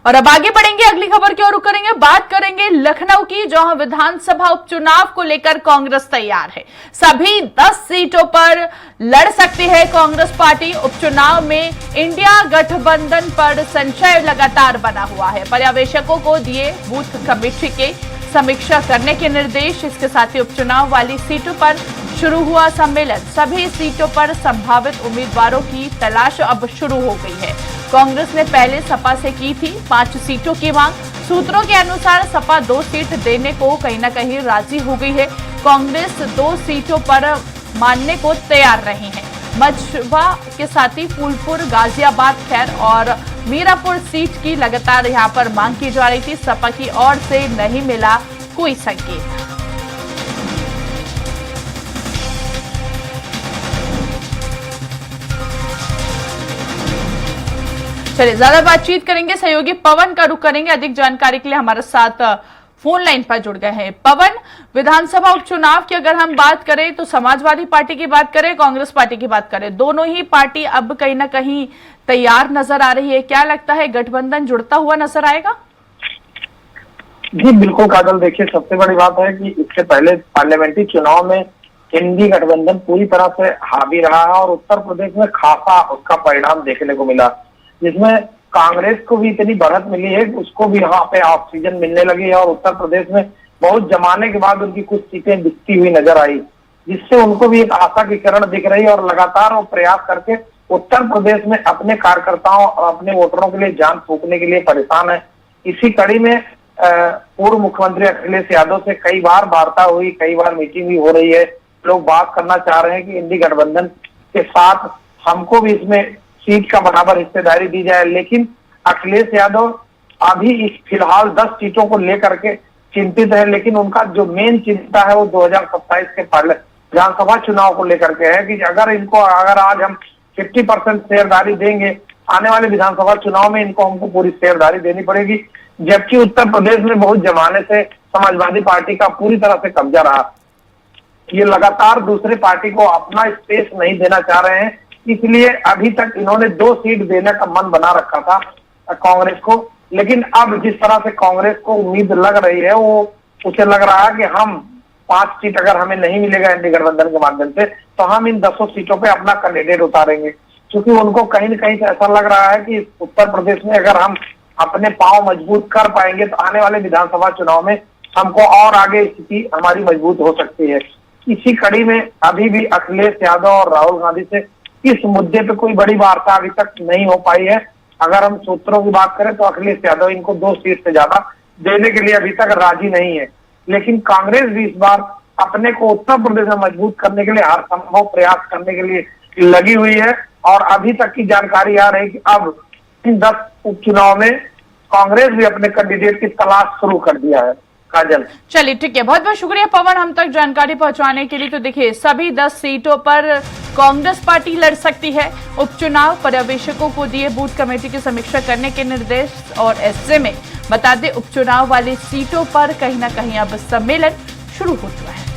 और अब आगे बढ़ेंगे, अगली खबर की ओर रुख करेंगे। बात करेंगे लखनऊ की, जहां विधानसभा उपचुनाव को लेकर कांग्रेस तैयार है। सभी 10 सीटों पर लड़ सकती है कांग्रेस पार्टी। उपचुनाव में इंडिया गठबंधन पर संशय लगातार बना हुआ है। पर्यवेक्षकों को दिए बूथ कमेटी के समीक्षा करने के निर्देश। इसके साथ ही उपचुनाव वाली सीटों पर शुरू हुआ सम्मेलन। सभी सीटों पर संभावित उम्मीदवारों की तलाश अब शुरू हो गई है। कांग्रेस ने पहले सपा से की थी 5 सीटों की मांग। सूत्रों के अनुसार सपा 2 सीट देने को कहीं ना कहीं राजी हो गई है। कांग्रेस 2 सीटों पर मानने को तैयार नहीं है। मछुआ के साथ ही फूलपुर, गाजियाबाद, खैर और मीरापुर सीट की लगातार यहां पर मांग की जा रही थी। सपा की ओर से नहीं मिला कोई संकेत। चलिए ज्यादा बातचीत करेंगे, सहयोगी पवन का रुख करेंगे। अधिक जानकारी के लिए हमारे साथ फोन लाइन पर जुड़ गए हैं पवन। विधानसभा उपचुनाव की अगर हम बात करें तो समाजवादी पार्टी की बात करें, कांग्रेस पार्टी की बात करें, दोनों ही पार्टी अब कहीं ना कहीं तैयार नजर आ रही है। क्या लगता है, गठबंधन जुड़ता हुआ नजर आएगा? जी बिल्कुल काजल, देखिए सबसे बड़ी बात है कि इससे पहले पार्लियामेंट्री चुनाव में इंडी गठबंधन पूरी तरह से हावी रहा है और उत्तर प्रदेश में खासा उसका परिणाम देखने को मिला, जिसमें कांग्रेस को भी इतनी बढ़त मिली है, उसको भी यहाँ पे ऑक्सीजन मिलने लगी है और उत्तर प्रदेश में बहुत जमाने के बाद उनकी कुछ सीटें दिखती हुई नजर आई, जिससे उनको भी एक आशा की किरण दिख रही है और लगातार वो प्रयास करके उत्तर प्रदेश में अपने कार्यकर्ताओं और अपने वोटरों के लिए जान फूंकने के लिए परेशान है। इसी कड़ी में पूर्व मुख्यमंत्री अखिलेश यादव से कई बार वार्ता हुई, कई बार मीटिंग भी हो रही है। लोग बात करना चाह रहे हैं कि इंडी गठबंधन के साथ हमको भी इसमें सीट का बराबर हिस्सेदारी दी जाए, लेकिन अखिलेश यादव अभी इस फिलहाल 10 सीटों को लेकर के चिंतित है। लेकिन उनका जो मेन चिंता है वो 2027 के विधानसभा चुनाव को लेकर के है कि अगर आज हम 50% शेयरदारी देंगे, आने वाले विधानसभा चुनाव में हमको पूरी शेयरदारी देनी पड़ेगी, जबकि उत्तर प्रदेश में बहुत जमाने से समाजवादी पार्टी का पूरी तरह से कब्जा रहा। ये लगातार दूसरे पार्टी को अपना स्पेस नहीं देना चाह रहे हैं, इसलिए अभी तक इन्होंने 2 सीट देने का मन बना रखा था कांग्रेस को। लेकिन अब जिस तरह से कांग्रेस को उम्मीद लग रही है, वो उसे लग रहा है कि हम 5 सीट अगर हमें नहीं मिलेगा इंडी गठबंधन के माध्यम से, तो हम इन 10 सीटों पे अपना कैंडिडेट उतारेंगे, क्योंकि उनको कहीं न कहीं ऐसा लग रहा है कि उत्तर प्रदेश में अगर हम अपने पांव मजबूत कर पाएंगे तो आने वाले विधानसभा चुनाव में हमको और आगे स्थिति हमारी मजबूत हो सकती है। इसी कड़ी में अभी भी अखिलेश यादव और राहुल गांधी से इस मुद्दे पे कोई बड़ी वार्ता अभी तक नहीं हो पाई है। अगर हम सूत्रों की बात करें तो अखिलेश यादव इनको 2 सीट से ज्यादा देने के लिए अभी तक राजी नहीं है, लेकिन कांग्रेस भी इस बार अपने को उत्तर प्रदेश में मजबूत करने के लिए हर संभव प्रयास करने के लिए लगी हुई है। और अभी तक की जानकारी आ रही है कि अब इन 10 उपचुनाव में कांग्रेस भी अपने कैंडिडेट की तलाश शुरू कर दिया है। काजल, चलिए ठीक है, बहुत बहुत शुक्रिया पवन हम तक जानकारी पहुंचाने के लिए। तो देखिए सभी 10 सीटों पर कांग्रेस पार्टी लड़ सकती है उपचुनाव। पर्यवेक्षकों को दिए बूथ कमेटी की समीक्षा करने के निर्देश। और ऐसे में बता दें, उपचुनाव वाली सीटों पर कहीं ना कहीं अब सम्मेलन शुरू हो चुका है।